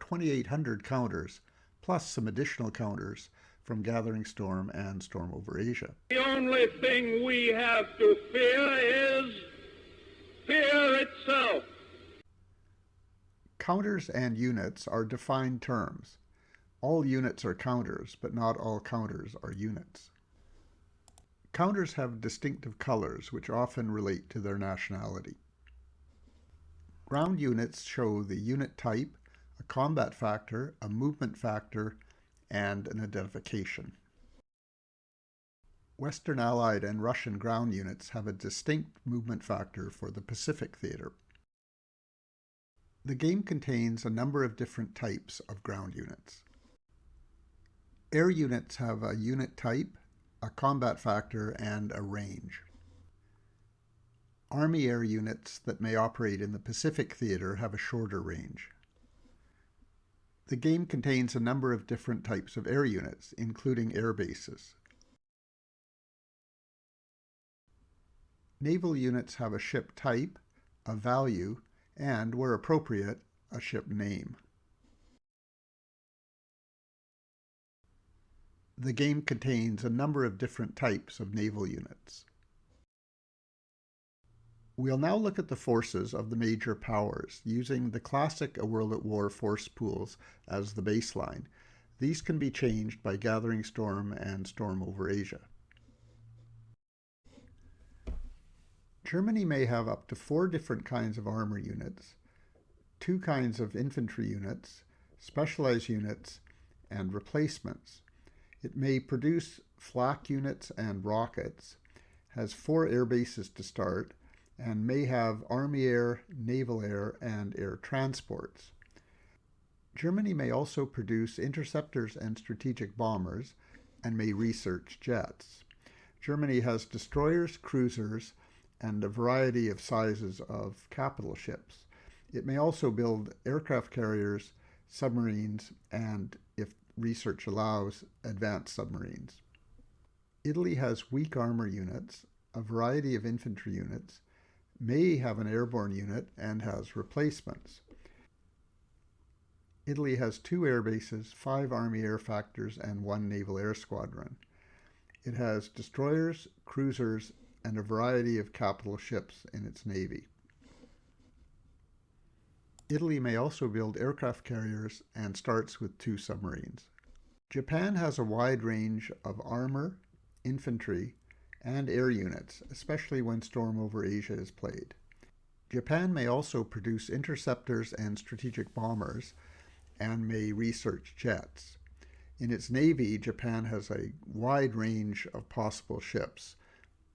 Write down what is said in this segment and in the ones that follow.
2,800 counters, plus some additional counters from Gathering Storm and Storm over Asia. The only thing we have to fear is fear itself. Counters and units are defined terms. All units are counters, but not all counters are units. Counters have distinctive colors, which often relate to their nationality. Ground units show the unit type, a combat factor, a movement factor, and an identification. Western Allied and Russian ground units have a distinct movement factor for the Pacific theater. The game contains a number of different types of ground units. Air units have a unit type, a combat factor, and a range. Army air units that may operate in the Pacific theater have a shorter range. The game contains a number of different types of air units, including air bases. Naval units have a ship type, a value, and, where appropriate, a ship name. The game contains a number of different types of naval units. We'll now look at the forces of the major powers, using the classic A World at War force pools as the baseline. These can be changed by Gathering Storm and Storm over Asia. Germany may have up to 4 different kinds of armor units, 2 kinds of infantry units, specialized units, and replacements. It may produce flak units and rockets, has 4 air bases to start, and may have Army Air, Naval Air, and air transports. Germany may also produce interceptors and strategic bombers, and may research jets. Germany has destroyers, cruisers, and a variety of sizes of capital ships. It may also build aircraft carriers, submarines, and, if research allows, advanced submarines. Italy has weak armor units, a variety of infantry units, may have an airborne unit, and has replacements. Italy has 2 air bases, 5 Army air factors, and 1 naval air squadron. It has destroyers, cruisers, and a variety of capital ships in its navy. Italy may also build aircraft carriers and starts with 2 submarines. Japan has a wide range of armor, infantry, and air units, especially when Storm over Asia is played. Japan may also produce interceptors and strategic bombers, and may research jets. In its navy, Japan has a wide range of possible ships,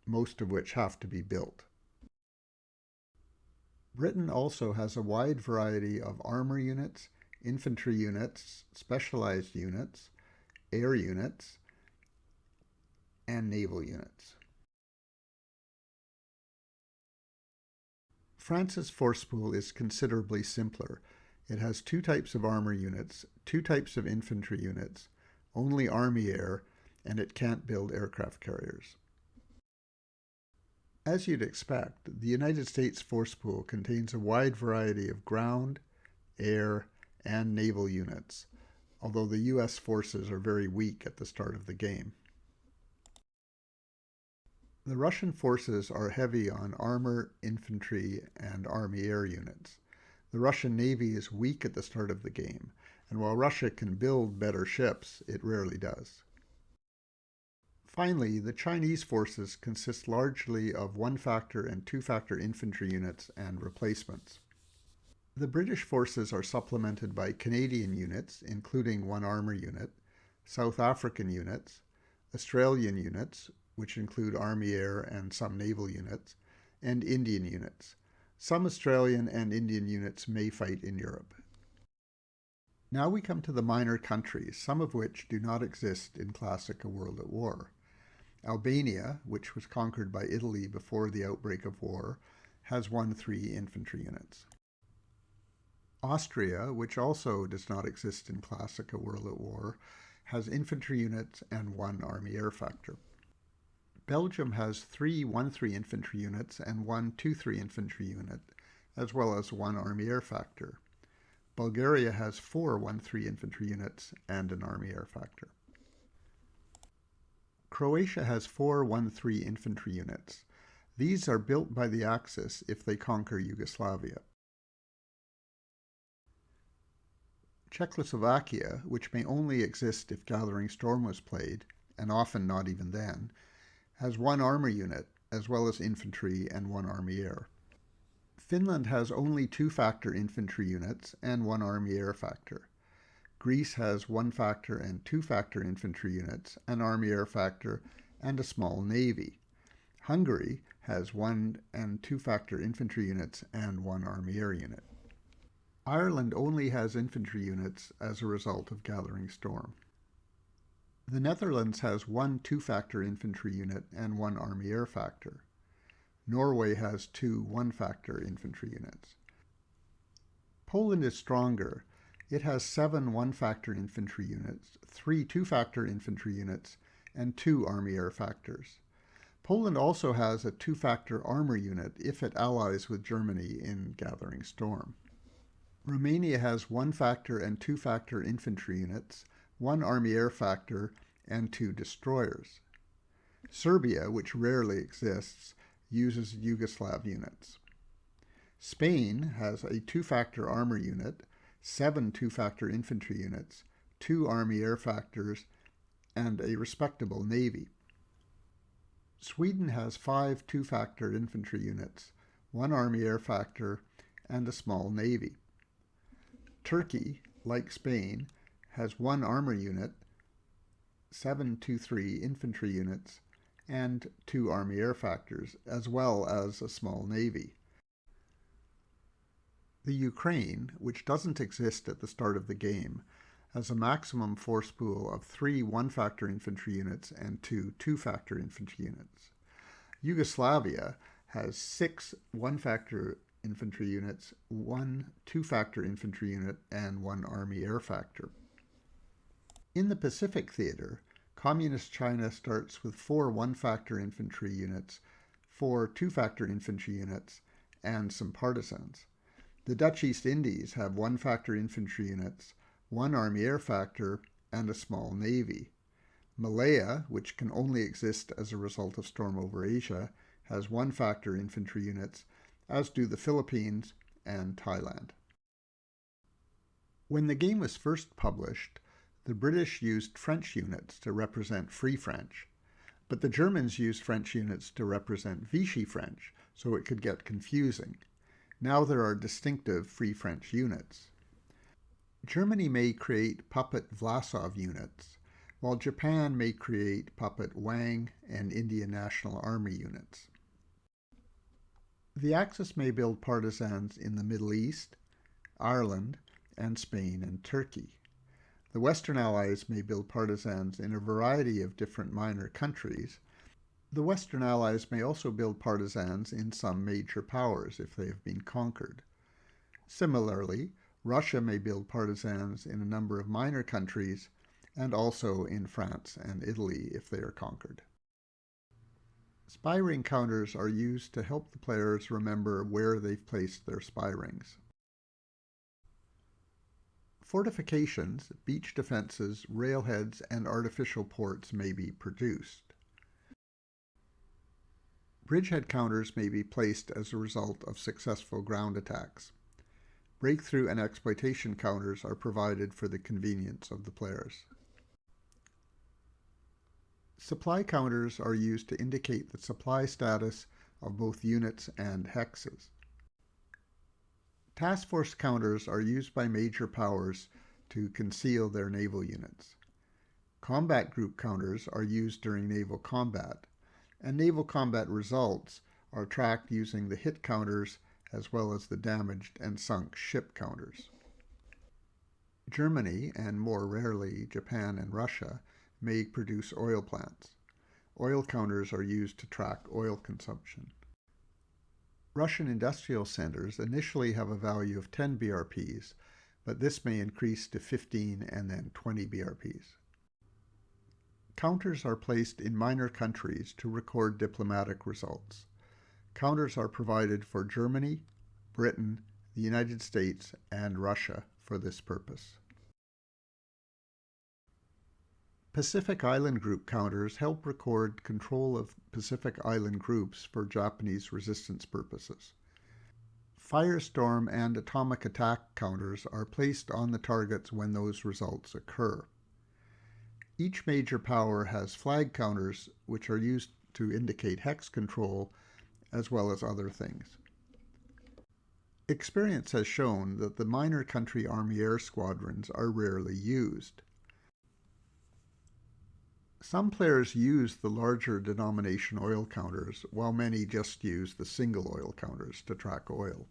most of which have to be built. Britain also has a wide variety of armor units, infantry units, specialized units, air units, and naval units. France's force pool is considerably simpler. It has 2 types of armor units, 2 types of infantry units, only Army air, and it can't build aircraft carriers. As you'd expect, the United States force pool contains a wide variety of ground, air, and naval units, although the U.S. forces are very weak at the start of the game. The Russian forces are heavy on armor, infantry, and Army air units. The Russian Navy is weak at the start of the game, and while Russia can build better ships, it rarely does. Finally, the Chinese forces consist largely of 1-factor and 2-factor infantry units and replacements. The British forces are supplemented by Canadian units, including 1 armor unit, South African units, Australian units, which include Army air and some naval units, and Indian units. Some Australian and Indian units may fight in Europe. Now we come to the minor countries, some of which do not exist in classic A World at War. Albania, which was conquered by Italy before the outbreak of war, has 3 infantry units. Austria, which also does not exist in classic A World at War, has infantry units and 1 Army air factor. Belgium has 3 1-3 infantry units and 1 2-3 infantry unit, as well as 1 Army air factor. Bulgaria has 4 1-3 infantry units and an Army air factor. Croatia has 4 1-3 infantry units. These are built by the Axis if they conquer Yugoslavia. Czechoslovakia, which may only exist if Gathering Storm was played, and often not even then, has 1 armor unit, as well as infantry and 1 Army air. Finland has only 2-factor infantry units and 1 Army air factor. Greece has 1-factor and 2-factor infantry units, an Army air factor, and a small navy. Hungary has 1 and 2-factor infantry units and 1 Army air unit. Ireland only has infantry units as a result of Gathering Storm. The Netherlands has 1 2-factor infantry unit and 1 Army air factor. Norway has 2 1-factor infantry units. Poland is stronger. It has 7 1-factor infantry units, 3 2-factor infantry units, and 2 Army air factors. Poland also has a 2-factor armor unit if it allies with Germany in Gathering Storm. Romania has 1-factor and 2-factor infantry units, 1 Army air factor, and 2 destroyers. Serbia, which rarely exists, uses Yugoslav units. Spain has a 2-factor armor unit, 7 2-factor infantry units, 2 Army air factors, and a respectable navy. Sweden has 5 2-factor infantry units, 1 Army air factor, and a small navy. Turkey, like Spain, has 1 armor unit, 7 2-3 infantry units, and 2 Army air factors, as well as a small navy. The Ukraine, which doesn't exist at the start of the game, has a maximum force pool of 3 1-factor infantry units and 2 2-factor infantry units. Yugoslavia has 6 1-factor infantry units, 1 2-factor infantry unit, and 1 Army air factor. In the Pacific theater, Communist China starts with 4 1-factor infantry units, 4 2-factor infantry units, and some partisans. The Dutch East Indies have 1-factor infantry units, 1 Army air factor, and a small navy. Malaya, which can only exist as a result of Storm over Asia, has 1-factor infantry units, as do the Philippines and Thailand. When the game was first published, the British used French units to represent Free French, but the Germans used French units to represent Vichy French, so it could get confusing. Now there are distinctive Free French units. Germany may create puppet Vlasov units, while Japan may create puppet Wang and Indian National Army units. The Axis may build partisans in the Middle East, Ireland, and Spain and Turkey. The Western Allies may build partisans in a variety of different minor countries. The Western Allies may also build partisans in some major powers if they have been conquered. Similarly, Russia may build partisans in a number of minor countries, and also in France and Italy if they are conquered. Spy ring counters are used to help the players remember where they've placed their spy rings. Fortifications, beach defenses, railheads, and artificial ports may be produced. Bridgehead counters may be placed as a result of successful ground attacks. Breakthrough and exploitation counters are provided for the convenience of the players. Supply counters are used to indicate the supply status of both units and hexes. Task force counters are used by major powers to conceal their naval units. Combat group counters are used during naval combat, and naval combat results are tracked using the hit counters as well as the damaged and sunk ship counters. Germany, and more rarely Japan and Russia, may produce oil plants. Oil counters are used to track oil consumption. Russian industrial centers initially have a value of 10 BRPs, but this may increase to 15 and then 20 BRPs. Counters are placed in minor countries to record diplomatic results. Counters are provided for Germany, Britain, the United States, and Russia for this purpose. Pacific Island Group counters help record control of Pacific Island groups for Japanese resistance purposes. Firestorm and atomic attack counters are placed on the targets when those results occur. Each major power has flag counters, which are used to indicate hex control, as well as other things. Experience has shown that the minor country Army air squadrons are rarely used. Some players use the larger denomination oil counters, while many just use the single oil counters to track oil.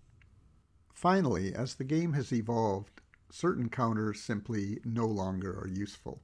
Finally, as the game has evolved, certain counters simply no longer are useful.